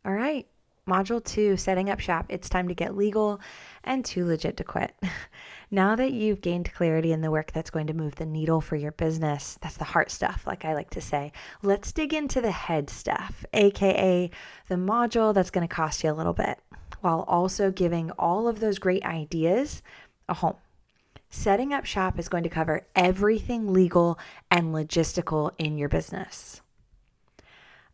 All right. Module 2, setting up shop. It's time to get legal and too legit to quit. Now that you've gained clarity in the work that's going to move the needle for your business, that's the heart stuff, like I like to say, let's dig into the head stuff, aka the module that's going to cost you a little bit, while also giving all of those great ideas a home. Setting up shop is going to cover everything legal and logistical in your business.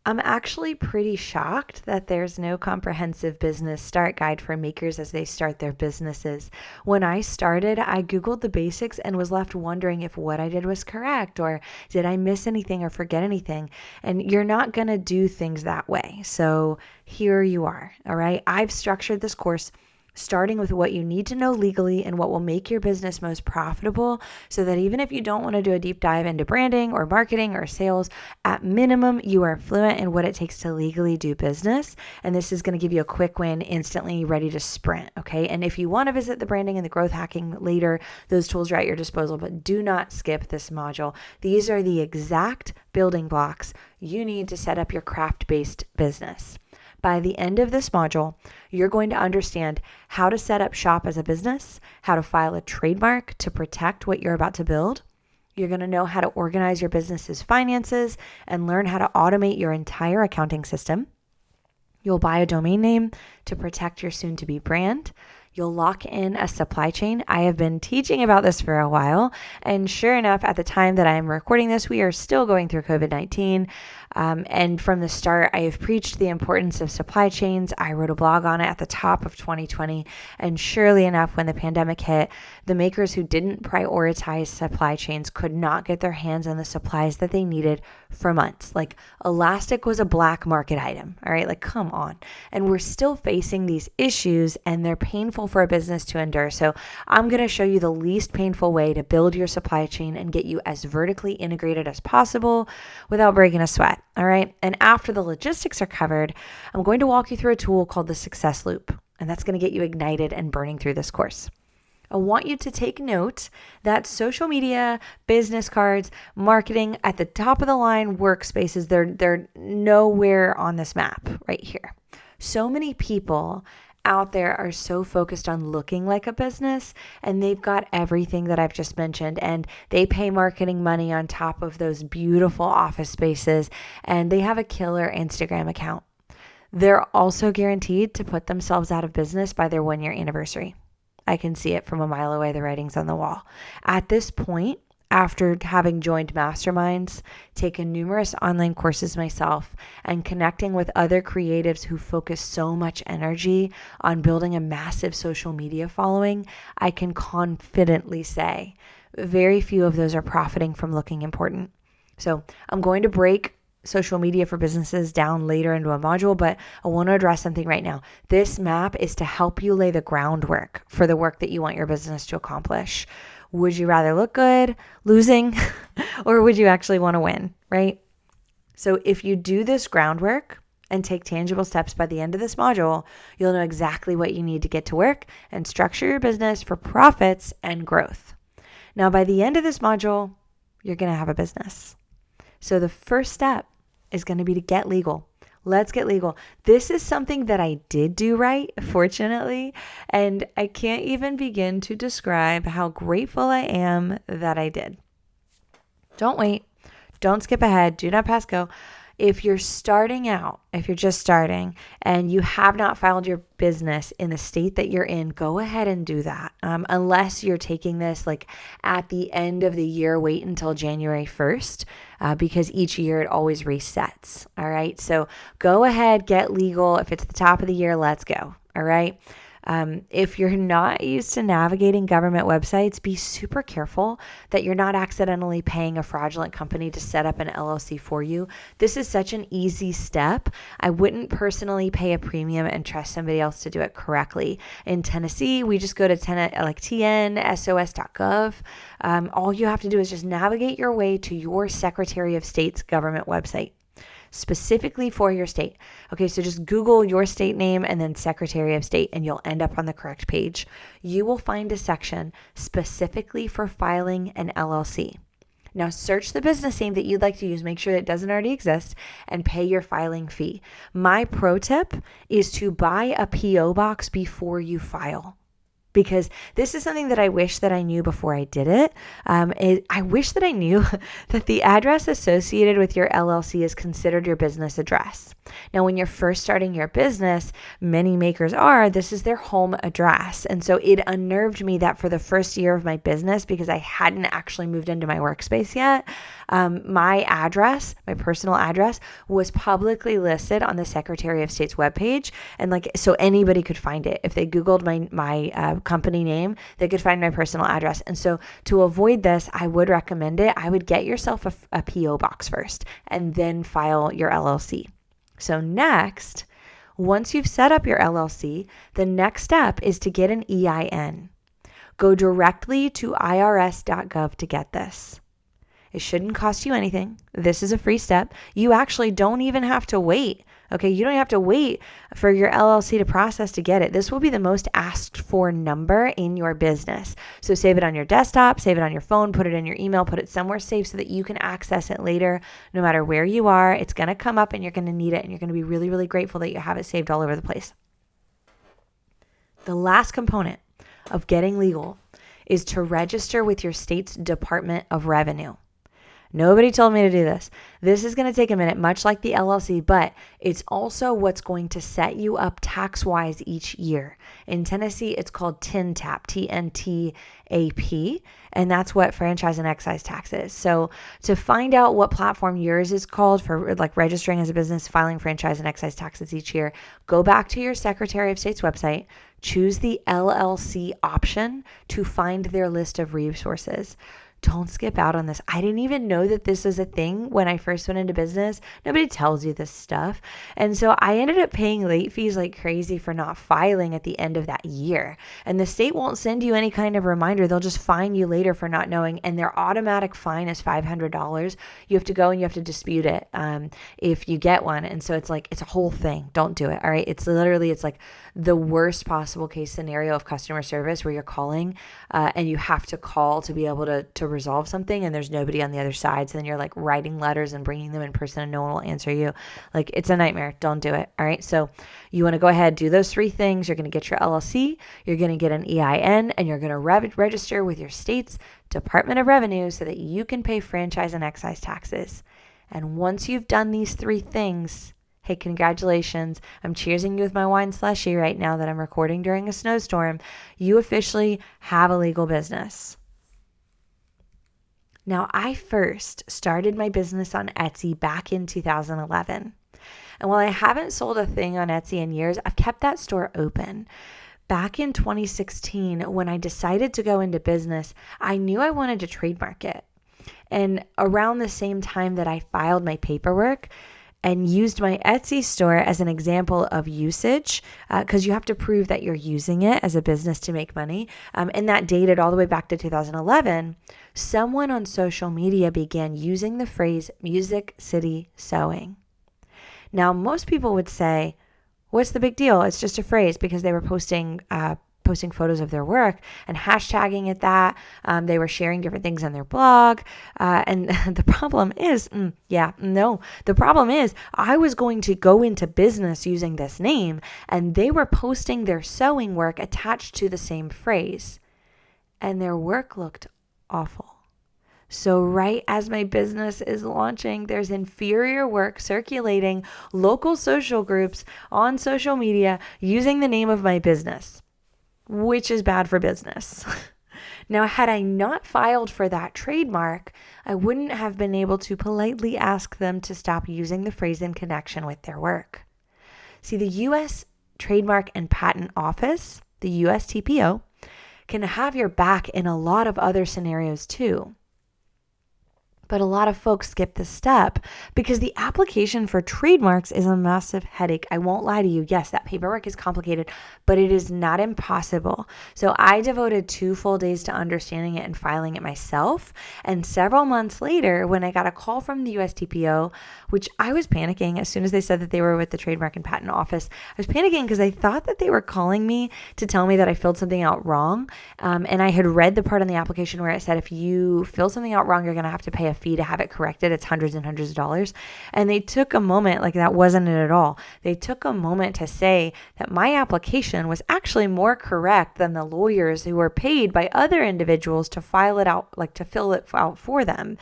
I'm actually pretty shocked that there's no comprehensive business start guide for makers as they start their businesses. When I started, I Googled the basics and was left wondering if what I did was correct or did I miss anything or forget anything? And you're not going to do things that way. So here you are. All right. I've structured this course starting with what you need to know legally and what will make your business most profitable so that even if you don't want to do a deep dive into branding or marketing or sales, at minimum, you are fluent in what it takes to legally do business. And this is going to give you a quick win, instantly ready to sprint. Okay. And if you want to visit the branding and the growth hacking later, those tools are at your disposal, but do not skip this module. These are the exact building blocks you need to set up your craft-based business. By the end of this module, you're going to understand how to set up shop as a business, how to file a trademark to protect what you're about to build. You're going to know how to organize your business's finances and learn how to automate your entire accounting system. You'll buy a domain name to protect your soon-to-be brand. You'll lock in a supply chain. I have been teaching about this for a while. And sure enough, at the time that I'm recording this, we are still going through COVID-19. And from the start, I have preached the importance of supply chains. I wrote a blog on it at the top of 2020. And surely enough, when the pandemic hit, the makers who didn't prioritize supply chains could not get their hands on the supplies that they needed for months. Like elastic was a black market item. All right, like come on. And we're still facing these issues and they're painful for a business to endure. So I'm going to show you the least painful way to build your supply chain and get you as vertically integrated as possible without breaking a sweat. All right. And after the logistics are covered, I'm going to walk you through a tool called the Success Loop. And that's going to get you ignited and burning through this course. I want you to take note that social media, business cards, marketing at the top of the line workspaces, they're nowhere on this map right here. So many people out there are so focused on looking like a business and they've got everything that I've just mentioned and they pay marketing money on top of those beautiful office spaces and they have a killer Instagram account. They're also guaranteed to put themselves out of business by their 1-year anniversary. I can see it from a mile away, the writing's on the wall. At this point, after having joined masterminds, taken numerous online courses myself, and connecting with other creatives who focus so much energy on building a massive social media following, I can confidently say very few of those are profiting from looking important. So I'm going to break social media for businesses down later into a module, but I want to address something right now. This map is to help you lay the groundwork for the work that you want your business to accomplish. Would you rather look good losing or would you actually want to win, right? So if you do this groundwork and take tangible steps by the end of this module, you'll know exactly what you need to get to work and structure your business for profits and growth. Now, by the end of this module, you're going to have a business. So the first step is going to be to get legal. Let's get legal. This is something that I did do right, fortunately, and I can't even begin to describe how grateful I am that I did. Don't wait. Don't skip ahead. Do not pass go. If you're starting out, if you're just starting and you have not filed your business in the state that you're in, go ahead and do that. Unless you're taking this like at the end of the year, wait until January 1st because each year it always resets. All right. So go ahead, get legal. If it's the top of the year, let's go. All right. If you're not used to navigating government websites, be super careful that you're not accidentally paying a fraudulent company to set up an LLC for you. This is such an easy step. I wouldn't personally pay a premium and trust somebody else to do it correctly. In Tennessee, we just go to tnsos.gov. All you have to do is just navigate your way to your Secretary of State's government website, specifically for your state. Okay, so just Google your state name and then Secretary of State, and you'll end up on the correct page. You will find a section specifically for filing an LLC. Now search the business name that you'd like to use, make sure that it doesn't already exist, and pay your filing fee. My pro tip is to buy a PO box before you file, because this is something that I wish that I knew before I did it. I wish that I knew that the address associated with your LLC is considered your business address. Now, when you're first starting your business, many makers this is their home address. And so it unnerved me that for the first year of my business, because I hadn't actually moved into my workspace yet, my address, my personal address, was publicly listed on the Secretary of State's webpage. And so anybody could find it. If they Googled my company name, they could find my personal address. And so to avoid this, I would recommend it. I would get yourself a PO box first and then file your LLC. So next, once you've set up your LLC, the next step is to get an EIN. Go directly to irs.gov to get this. It shouldn't cost you anything. This is a free step. You actually don't even have to wait. Okay, you don't have to wait for your LLC to process to get it. This will be the most asked for number in your business. So save it on your desktop, save it on your phone, put it in your email, put it somewhere safe so that you can access it later, no matter where you are. It's going to come up and you're going to need it, and you're going to be really, really grateful that you have it saved all over the place. The last component of getting legal is to register with your state's Department of Revenue. Nobody told me to do this. This is going to take a minute, much like the LLC, but it's also what's going to set you up tax-wise each year. In Tennessee, it's called TNTAP, TNTAP, and that's what franchise and excise tax is. So to find out what platform yours is called for registering as a business, filing franchise and excise taxes each year, go back to your Secretary of State's website, choose the LLC option to find their list of resources. Don't skip out on this. I didn't even know that this was a thing when I first went into business. Nobody tells you this stuff. And so I ended up paying late fees like crazy for not filing at the end of that year. And the state won't send you any kind of reminder. They'll just fine you later for not knowing. And their automatic fine is $500. You have to go and you have to dispute it if you get one. And so it's a whole thing. Don't do it. All right. It's like the worst possible case scenario of customer service where you're calling and you have to call to be able to resolve something and there's nobody on the other side. So then you're writing letters and bringing them in person and no one will answer you. It's a nightmare. Don't do it. All right. So you want to go ahead, do those three things. You're going to get your LLC, you're going to get an EIN, and you're going to register with your state's Department of Revenue so that you can pay franchise and excise taxes. And once you've done these three things, hey, congratulations. I'm cheersing you with my wine slushie right now that I'm recording during a snowstorm. You officially have a legal business. Now, I first started my business on Etsy back in 2011. And while I haven't sold a thing on Etsy in years, I've kept that store open. Back in 2016, when I decided to go into business, I knew I wanted to trademark it. And around the same time that I filed my paperwork and used my Etsy store as an example of usage, because you have to prove that you're using it as a business to make money. And that dated all the way back to 2011. Someone on social media began using the phrase Music City Sewing. Now, most people would say, what's the big deal? It's just a phrase, because they were posting photos of their work and hashtagging it that. They were sharing different things on their blog. And the problem is, the problem is I was going to go into business using this name and they were posting their sewing work attached to the same phrase. And their work looked awful. So right as my business is launching, there's inferior work circulating local social groups on social media using the name of my business, which is bad for business. Now, had I not filed for that trademark, I wouldn't have been able to politely ask them to stop using the phrase in connection with their work. See, the U.S. Trademark and Patent Office, the USTPO, can have your back in a lot of other scenarios too. But a lot of folks skip this step because the application for trademarks is a massive headache. I won't lie to you. Yes, that paperwork is complicated, but it is not impossible. So I devoted 2 full days to understanding it and filing it myself. And several months later, when I got a call from the USTPO, which I was panicking as soon as they said that they were with the Trademark and Patent Office, I was panicking because I thought that they were calling me to tell me that I filled something out wrong. And I had read the part on the application where it said if you fill something out wrong, you're going to have to pay a fee to have it corrected. It's hundreds and hundreds of dollars. And they took a moment, like that wasn't it at all. They took a moment to say that my application was actually more correct than the lawyers who were paid by other individuals to file it out, like to fill it out for them.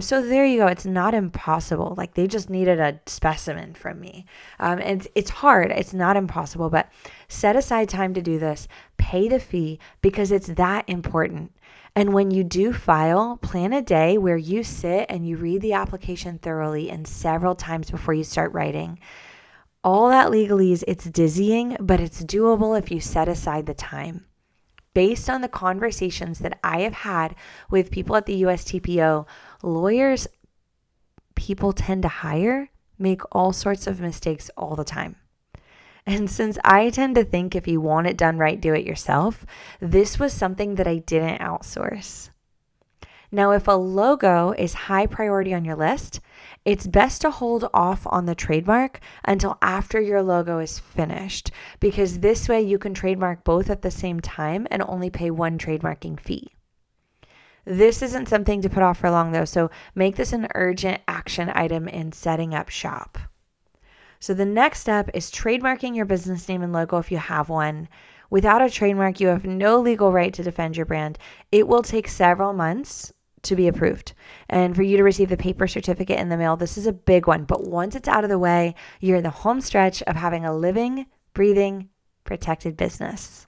So there you go. It's not impossible. Like they just needed a specimen from me. And it's hard. It's not impossible, but set aside time to do this. Pay the fee because it's that important. And when you do file, plan a day where you sit and you read the application thoroughly and several times before you start writing. All that legalese, it's dizzying, but it's doable if you set aside the time. Based on the conversations that I have had with people at the USTPO, lawyers people tend to hire make all sorts of mistakes all the time. And since I tend to think if you want it done right, do it yourself, this was something that I didn't outsource. Now, if a logo is high priority on your list, it's best to hold off on the trademark until after your logo is finished, because this way you can trademark both at the same time and only pay one trademarking fee. This isn't something to put off for long though, so make this an urgent action item in setting up shop. So the next step is trademarking your business name and logo if you have one. Without a trademark, you have no legal right to defend your brand. It will take several months to be approved. And for you to receive the paper certificate in the mail, this is a big one. But once it's out of the way, you're in the home stretch of having a living, breathing, protected business.